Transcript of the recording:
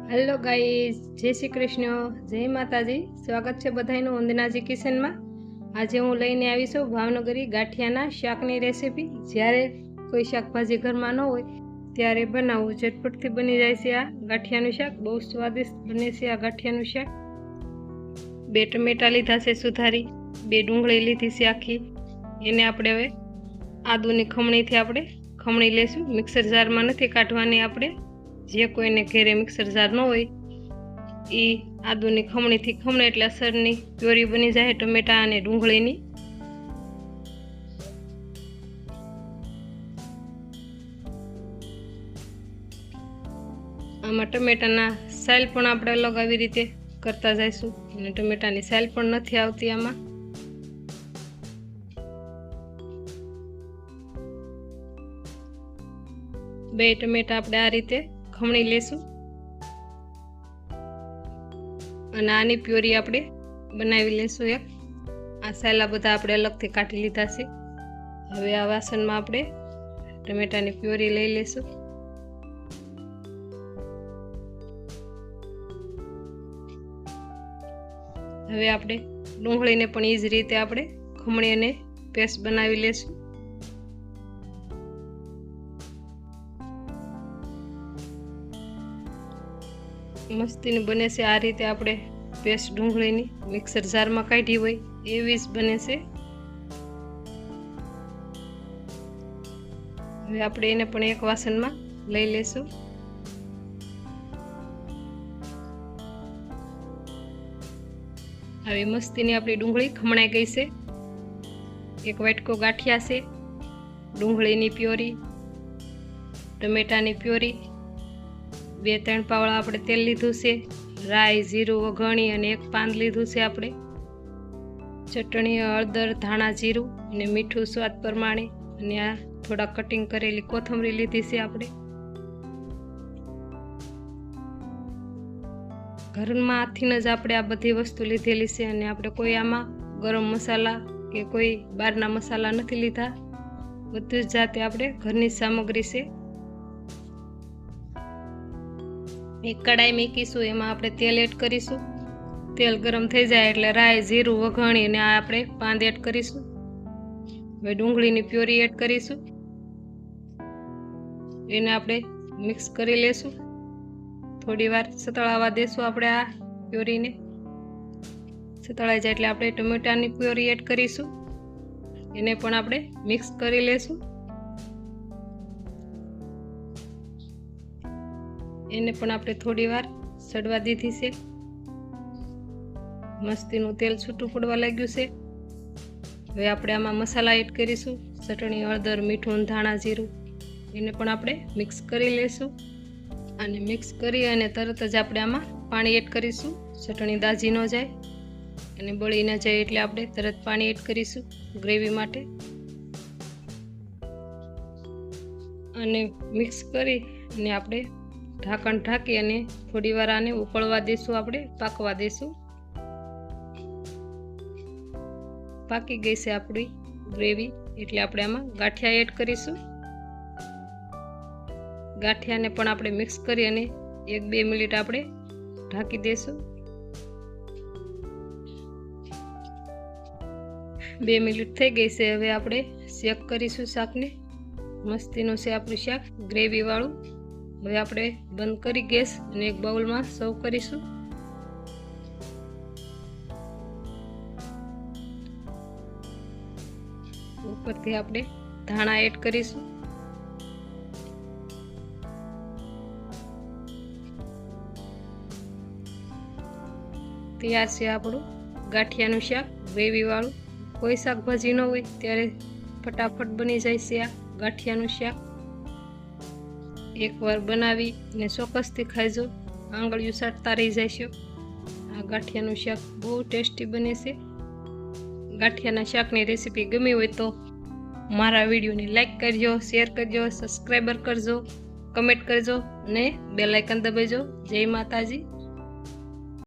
Hello guys, जय श्री कृष्ण, जय माताजी। स्वागत है बधाईनु वंदनाजी किचन में। आज हूँ लईने आवी छुं भावनगरी गाठियाना शाकनी रेसिपी। ज्यारे कोई शाकभाजी घर में न होय त्यारे बनावुं, झटपटथी बनी जाय छे। आ गाठियानुं शाक बहु स्वादिष्ट बने छे। आ गाठियानुं शाक 2 टमेटा लीधा छे सुधारी, 2 डूंगળી લીધી છે આખી। એને આપણે હવે આદુની ખમણીથી આપણે ખમણી લેશું। મિક્સર જારમાં નથી કાઢવાની। આપણે જે કોઈને ઘરે મિક્સર जार न होय એ આદુની ખમણીથી ખમણે એટલે અસરની પ્યોરી બની જાય ટમેટા અને ડુંગળીની। આમાં ટમેટાના સાલ પણ આપણે અલગ આવી રીતે કરતા જઈશું અને ટમેટાની સાલ પણ નથી આવતી આમાં। બે ટમેટા આપણે આ રીતે ખમણી લેશું અને આની પ્યોરી આપણે બનાવી લેશું। એક આ સાલા બધા આપણે અલગથી કાઢી લીધા છે। હવે આ વાસણમાં આપણે ટમેટાની પ્યોરી લઈ લેશું। હવે આપણે ડુંગળીને પણ એ જ રીતે આપણે ખમણી અને પેસ્ટ બનાવી લેશું। मस्ती बने से आ रीते आपणे पेस्ट डूंगळीनी मिक्सर जार में काढी होय एवी ज बने से। हवे आपणे एने पण एक वासन में लई लेशुं। हवे मस्तीनी आपणी डूंगળી खमणाई गई से। एक वाटको गाठिया से, डूंगळीनी प्योरी, टमेटानी प्योरी, 2-3 पावड़ा आपणे तेल लीधुं छे, राई जीरुं वघाणी अने 1 पान लीधुं छे आपणे, चटणी हळदर धाणा जीरुं अने मीठुं स्वाद प्रमाणे अने आ थोड़ा कटिंग करेली कोथमरी लीधी छे आपणे। घरमांथी ज आपणे आ बधी वस्तु लीधेली छे अने आपणे कोई आमां गरम मसाला के कोई बहारना मसाला नथी लीधा। बधुं ज जाते आपणे घरनी सामग्री छे। एक कढ़ाई मूकीशुं, एमां आपणे तेल एड करीशुं। तेल गरम थई जाय एटले राई जीरुं वघाणी अने आपणे पान एड करीशुं। हवे डूंगळीनी प्योरी एड करीशुं। एने आपणे मिक्स करी लेशुं। थोड़ीवार सतळावा देशुं आपणे आ प्योरीने। सतळाई जाय एटले आपणे टमेटानी प्योरी एड करीशुं। एने पण आपणे मिक्स करी लेशुं। एने पण आपणे थोड़ी वार सड़वा दीधी छे। मस्तीनुं तेल छूटुं पड़वा लाग्युं छे। हवे आपणे आमां मसाला एड करीशुं। चटणी हळदर मीठुं धाणा जीरुं एने पण आपणे मिक्स करी लेशुं अने मिक्स करी अने तरत ज आपणे आमां पाणी एड करीशुं। चटणी दाजी न जाय अने बળી न जाय एटले आपणे तरत पाणी एड करीशुं ग्रेवी माटे अने मिक्स करी अने आपणे ढाकण ढाकी अने थोड़ी वार आने उकळवा देशुं। आपणे पाकवा देशुं। पाकी गई छे आपणी ग्रेवी एटले आपणे आमां गाठिया एड करीशुं। गाठियाने पण आपणे मिक्स करी अने 1-2 मिनिट आपणे ढाकी देशुं। 2 मिनिट थई गई छे। हवे आपणे चेक करीशुं शाकने। मस्तीनुं छे आपणुं शाक ग्रेवी वाळुं। हवे आपणे बंद करी गैस अने एक बाउल में सर्व करीशुं। उपरथी आपणे धाणा एड करीशुं। तैयार छे आपणुं गाठियानुं शाक ग्रेवी वाळुं। कोई शाकभाजी न होय त्यारे फटाफट बनी जाय छे आ गाठियानुं शाक। एक बार बनावी ने ચોક્કસથી खाइजो, आंगळियों साटता रही जाशो। आ गाठियानुं शाक बहुत टेस्टी बने छे। गाठियाना शाकनी रेसिपी गमी होय तो मारा विडियोने लाइक करजो, शेर करजो, सब्सक्राइबर करजो, कमेंट करजो ने बेल आइकन दबाइजो। जय माताजी।